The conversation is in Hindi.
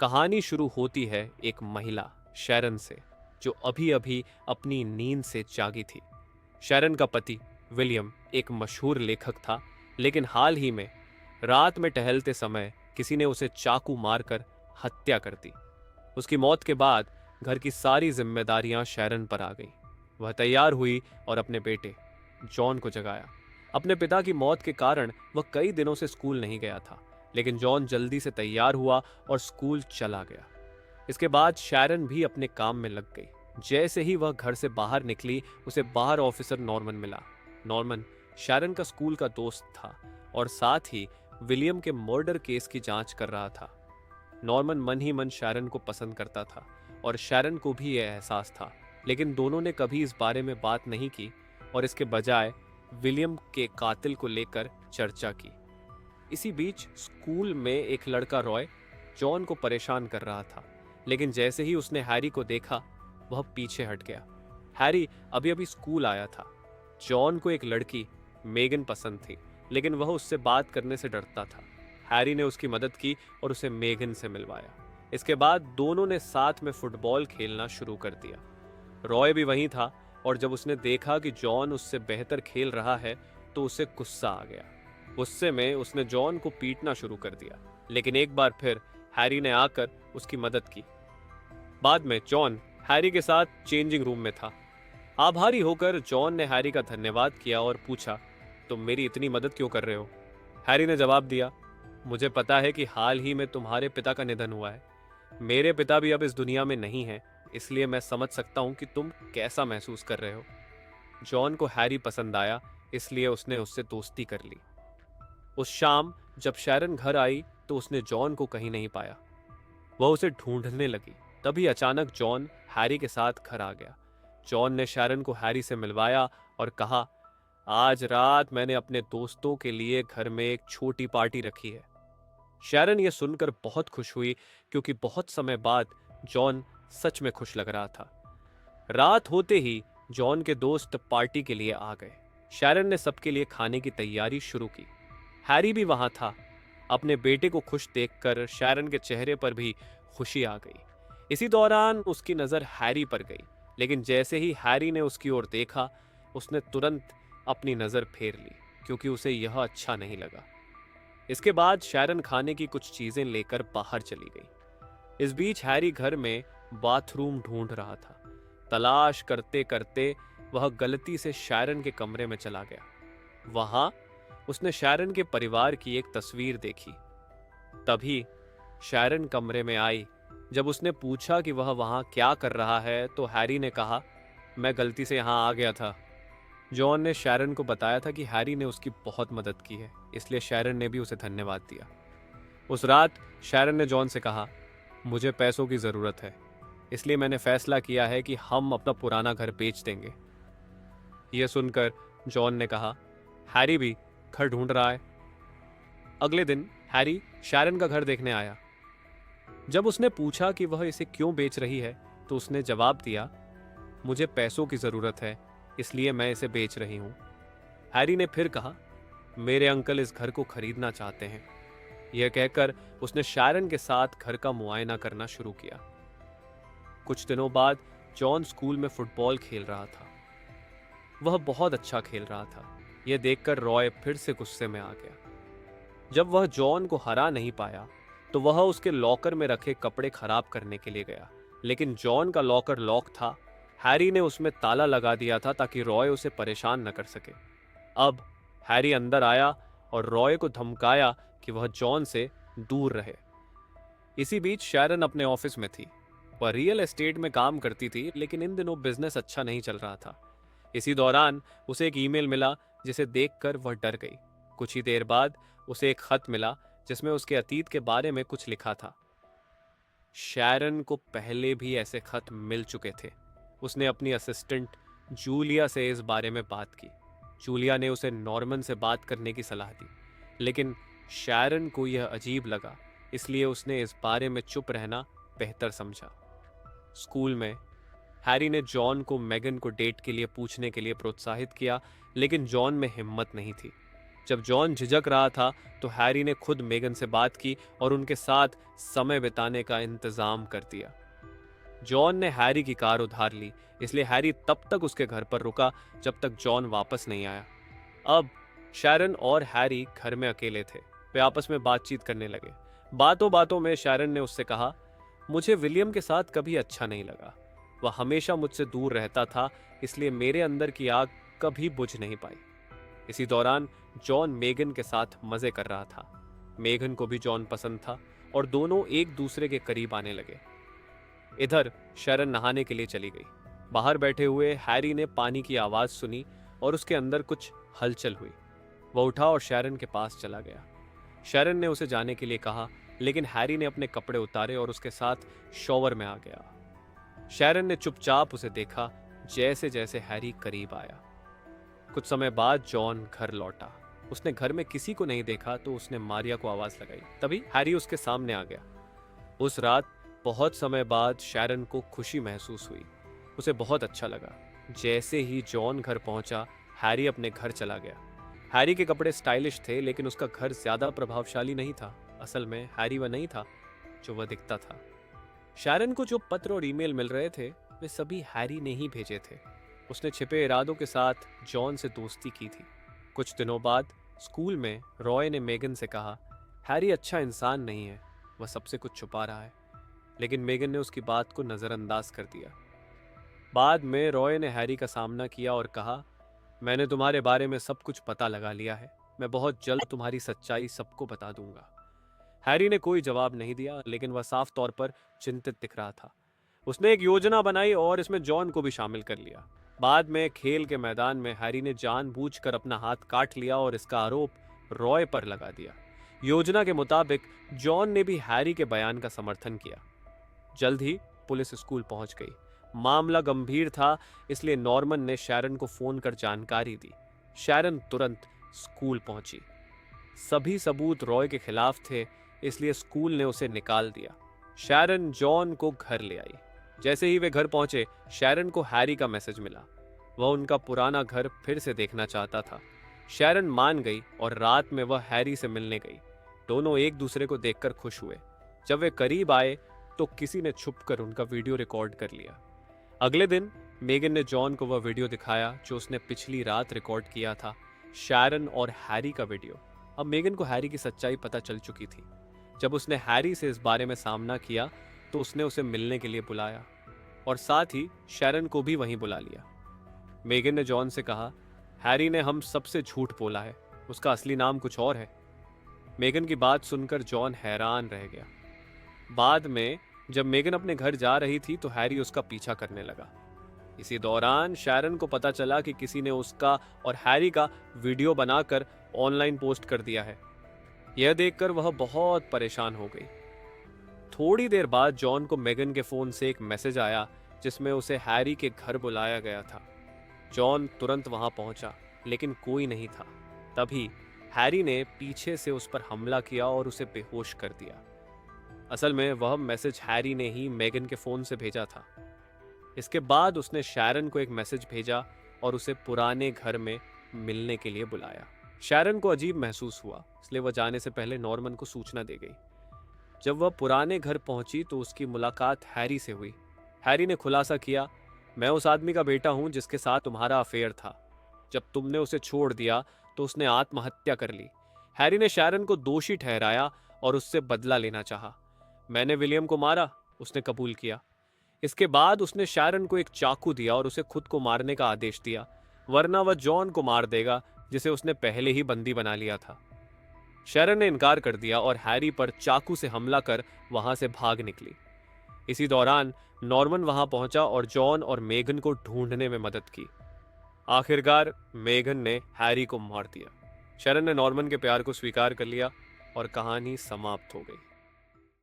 कहानी शुरू होती है एक महिला शैरन से, जो अभी अभी अपनी नींद से जागी थी। शैरन का पति विलियम एक मशहूर लेखक था, लेकिन हाल ही में रात में टहलते समय किसी ने उसे चाकू मारकर हत्या कर दी। उसकी मौत के बाद घर की सारी जिम्मेदारियां शैरन पर आ गई। वह तैयार हुई और अपने बेटे जॉन को जगाया। अपने पिता की मौत के कारण वह कई दिनों से स्कूल नहीं गया था, लेकिन जॉन जल्दी से तैयार हुआ और स्कूल चला गया। इसके बाद शैरन भी अपने काम में लग गई। जैसे ही वह घर से बाहर निकली, उसे बाहर ऑफिसर नॉर्मन मिला। नॉर्मन शैरन का स्कूल का दोस्त था और साथ ही विलियम के मर्डर केस की जांच कर रहा था। नॉर्मन मन ही मन शैरन को पसंद करता था और शैरन को भी यह एहसास था, लेकिन दोनों ने कभी इस बारे में बात नहीं की और इसके बजाय विलियम के कातिल को लेकर चर्चा की। इसी बीच स्कूल में एक लड़का रॉय जॉन को परेशान कर रहा था, लेकिन जैसे ही उसने हैरी को देखा, वह पीछे हट गया। हैरी अभी अभी स्कूल आया था। जॉन को एक लड़की मेगन पसंद थी, लेकिन वह उससे बात करने से डरता था। हैरी ने उसकी मदद की और उसे मेगन से मिलवाया। इसके बाद दोनों ने साथ में फुटबॉल खेलना शुरू कर दिया। रॉय भी वहीं था और जब उसने देखा कि जॉन उससे बेहतर खेल रहा है, तो उसे गुस्सा आ गया। गुस्से में उसने जॉन को पीटना शुरू कर दिया, लेकिन एक बार फिर हैरी ने आकर उसकी मदद की। बाद में जॉन हैरी के साथ चेंजिंग रूम में था। आभारी होकर जॉन ने हैरी का धन्यवाद किया और पूछा, तुम मेरी इतनी मदद क्यों कर रहे हो? हैरी ने जवाब दिया, मुझे पता है कि हाल ही में तुम्हारे पिता का निधन हुआ है। मेरे पिता भी अब इस दुनिया में नहीं हैं, इसलिए मैं समझ सकता हूं कि तुम कैसा महसूस कर रहे हो। जॉन को हैरी पसंद आया, इसलिए उसने उससे दोस्ती कर ली। उस शाम जब शैरन घर आई तो उसने जॉन को कहीं नहीं पाया। वह उसे ढूंढने लगी। तभी अचानक जॉन हैरी के साथ घर आ गया। जॉन ने शैरन को हैरी से मिलवाया और कहा, आज रात मैंने अपने दोस्तों के लिए घर में एक छोटी पार्टी रखी है। शैरन यह सुनकर बहुत खुश हुई, क्योंकि बहुत समय बाद जॉन सच में खुश लग रहा था। रात होते ही जॉन के दोस्त पार्टी के लिए आ गए। शैरन ने सबके लिए खाने की तैयारी शुरू की। हैरी भी वहां था। अपने बेटे को खुश देखकर शैरन के चेहरे पर भी खुशी आ गई। इसी दौरान उसकी नजर हैरी पर गई, लेकिन जैसे ही हैरी ने उसकी ओर देखा, उसने तुरंत अपनी नजर फेर ली, क्योंकि उसे यह अच्छा नहीं लगा। इसके बाद शैरन खाने की कुछ चीजें लेकर बाहर चली गई। इस बीच हैरी घर में बाथरूम ढूंढ रहा था। तलाश करते करते वह गलती से शैरन के कमरे में चला गया। वहां उसने शैरन के परिवार की एक तस्वीर देखी। तभी शैरन कमरे में आई। जब उसने पूछा कि वह वहां क्या कर रहा है, तो हैरी ने कहा, मैं गलती से यहां आ गया था। जॉन ने शैरन को बताया था कि हैरी ने उसकी बहुत मदद की है, इसलिए शैरन ने भी उसे धन्यवाद दिया। उस रात शैरन ने जॉन से कहा, मुझे पैसों की ज़रूरत है, इसलिए मैंने फैसला किया है कि हम अपना पुराना घर बेच देंगे। यह सुनकर जॉन ने कहा, हैरी भी घर ढूंढ रहा है। अगले दिन हैरी शैरन का घर देखने आया। जब उसने पूछा कि वह इसे क्यों बेच रही है, तो उसने जवाब दिया, मुझे पैसों की ज़रूरत है, इसलिए मैं इसे बेच रही हूँ। हैरी ने फिर कहा, मेरे अंकल इस घर को खरीदना चाहते हैं। यह कहकर उसने शैरन के साथ घर का मुआयना करना शुरू किया। कुछ दिनों बाद जॉन स्कूल में फुटबॉल खेल रहा था। वह बहुत अच्छा खेल रहा था। यह देखकर रॉय फिर से गुस्से में आ गया। जब वह जॉन को हरा नहीं पाया, तो वह उसके लॉकर में रखे कपड़े खराब करने के लिए गया, लेकिन जॉन का लॉकर लॉक था। हैरी ने उसमें ताला लगा दिया था ताकि रॉय उसे परेशान न कर सके। अब हैरी अंदर आया और रॉय को धमकाया कि वह जॉन से दूर रहे। इसी बीच शैरन अपने ऑफिस में थी। वह रियल एस्टेट में काम करती थी, लेकिन इन दिनों बिजनेस अच्छा नहीं चल रहा था। इसी दौरान उसे एक ईमेल मिला, जिसे देखकर वह डर गई। कुछ ही देर बाद उसे एक खत मिला, जिसमें उसके अतीत के बारे में कुछ लिखा था। शैरन को पहले भी ऐसे खत मिल चुके थे। उसने अपनी असिस्टेंट जूलिया से इस बारे में बात की। जूलिया ने उसे नॉर्मन से बात करने की सलाह दी, लेकिन शैरन को यह अजीब लगा, इसलिए उसने इस बारे में चुप रहना बेहतर समझा। स्कूल में हैरी ने जॉन को मेगन को डेट के लिए पूछने के लिए प्रोत्साहित किया, लेकिन जॉन में हिम्मत नहीं थी। जब जॉन झिझक रहा था तो हैरी ने खुद मेगन से बात की और उनके साथ समय बिताने का इंतजाम कर दिया। जॉन ने हैरी की कार उधार ली, इसलिए हैरी तब तक उसके घर पर रुका जब तक जॉन वापस नहीं आया। अब शैरन और हैरी घर में अकेले थे। वे आपस में बातचीत करने लगे। बातों बातों में शैरन ने उससे कहा, मुझे विलियम के साथ कभी अच्छा नहीं लगा। वह हमेशा मुझसे दूर रहता था, इसलिए मेरे अंदर की आग कभी बुझ नहीं पाई। इसी दौरान जॉन मेगन के साथ मजे कर रहा था। मेगन को भी जॉन पसंद था और दोनों एक दूसरे के करीब आने लगे। इधर शैरन नहाने के लिए चली गई। बाहर बैठे हुए हैरी ने पानी की आवाज सुनी और उसके अंदर कुछ हलचल हुई। वह उठा और शैरन के पास चला गया। शैरन ने उसे जाने के लिए कहा, लेकिन हैरी ने अपने कपड़े उतारे और उसके साथ शॉवर में आ गया। शैरन ने चुपचाप उसे देखा जैसे जैसे हैरी करीब आया। कुछ समय बाद जॉन घर लौटा। उसने घर में किसी को नहीं देखा तो उसने मारिया को आवाज लगाई। तभी हैरी उसके सामने आ गया। उस रात बहुत समय बाद शैरन को खुशी महसूस हुई। उसे बहुत अच्छा लगा। जैसे ही जॉन घर पहुंचा, हैरी अपने घर चला गया। हैरी के कपड़े स्टाइलिश थे, लेकिन उसका घर ज्यादा प्रभावशाली नहीं था। असल में हैरी वह नहीं था जो वह दिखता था। शैरन को जो पत्र और ईमेल मिल रहे थे, वे सभी हैरी ने ही भेजे थे। उसने छिपे इरादों के साथ जॉन से दोस्ती की थी। कुछ दिनों बाद स्कूल में रॉय ने मेगन से कहा, हैरी अच्छा इंसान नहीं है, वह सबसे कुछ छुपा रहा है। लेकिन मेगन ने उसकी बात को नजरअंदाज कर दिया। बाद में रॉय ने हैरी का सामना किया और कहा, मैंने तुम्हारे बारे में सब कुछ पता लगा लिया है। मैं बहुत जल्द तुम्हारी सच्चाई सबको बता दूंगा। हैरी ने कोई जवाब नहीं दिया, लेकिन वह साफ तौर पर चिंतित दिख रहा था। उसने एक योजना बनाई और इसमें जॉन को भी शामिल कर लिया। बाद में खेल के मैदान में हैरी ने जानबूझकर अपना हाथ काट लिया और इसका आरोप रॉय पर लगा दिया। योजना के मुताबिक जॉन ने भी हैरी के बयान का समर्थन किया। जल्द ही पुलिस स्कूल पहुंच गई। मामला गंभीर था, इसलिए नॉर्मन ने शैरन को फोन कर जानकारी दी। शैरन तुरंत स्कूल पहुंची। सभी सबूत रॉय के खिलाफ थे, इसलिए स्कूल ने उसे निकाल दिया। शैरन जॉन को घर ले आई। जैसे ही वे घर पहुंचे, शैरन को हैरी का मैसेज मिला। वह उनका पुराना घर फिर से देखना चाहता था। शैरन मान गई और रात में वह हैरी से मिलने गई। दोनों एक दूसरे को देखकर खुश हुए। जब वे करीब आए तो किसी ने छुपकर उनका वीडियो रिकॉर्ड कर लिया। अगले दिन मेगन ने जॉन को वह वीडियो दिखाया जो उसने पिछली रात रिकॉर्ड किया था, शैरन और हैरी का वीडियो। अब मेगन को हैरी की सच्चाई पता चल चुकी थी। जब उसने हैरी से इस बारे में सामना किया तो उसने उसे मिलने के लिए बुलाया और साथ ही शैरन को भी वहीं बुला लिया। मेगन ने जॉन से कहा, हैरी ने हम सबसे झूठ बोला है, उसका असली नाम कुछ और है। मेगन की बात सुनकर जॉन हैरान रह गया। बाद में जब मेगन अपने घर जा रही थी तो हैरी उसका पीछा करने लगा। इसी दौरान शैरन को पता चला कि किसी ने उसका और हैरी का वीडियो बनाकर ऑनलाइन पोस्ट कर दिया है। यह देखकर वह बहुत परेशान हो गई। थोड़ी देर बाद जॉन को मेगन के फोन से एक मैसेज आया जिसमें उसे हैरी के घर बुलाया गया था। जॉन तुरंत वहां पहुंचा, लेकिन कोई नहीं था। तभी हैरी ने पीछे से उस पर हमला किया और उसे बेहोश कर दिया। असल में वह मैसेज हैरी ने ही मेगन के फोन से भेजा था। इसके बाद उसने शैरन को एक मैसेज भेजा और उसे पुराने घर में मिलने के लिए बुलाया। शैरन को अजीब महसूस हुआ, इसलिए वह जाने से पहले नॉर्मन को सूचना दे गई। जब वह पुराने घर पहुंची तो उसकी मुलाकात हैरी से हुई। हैरी ने खुलासा किया, मैं उस आदमी का बेटा हूं जिसके साथ तुम्हारा अफेयर था। जब तुमने उसे छोड़ दिया तो उसने आत्महत्या कर ली। हैरी ने शैरन को दोषी ठहराया और उससे बदला लेना चाहा। मैंने विलियम को मारा, उसने कबूल किया। इसके बाद उसने शैरन को एक चाकू दिया और उसे खुद को मारने का आदेश दिया, वरना वह जॉन को मार देगा जिसे उसने पहले ही बंदी बना लिया था। शैरन ने इनकार कर दिया और हैरी पर चाकू से हमला कर वहां से भाग निकली। इसी दौरान नॉर्मन वहां पहुंचा और जॉन और मेगन को ढूंढने में मदद की। आखिरकार मेगन ने हैरी को मार दिया। शैरन ने नॉर्मन के प्यार को स्वीकार कर लिया और कहानी समाप्त हो गई।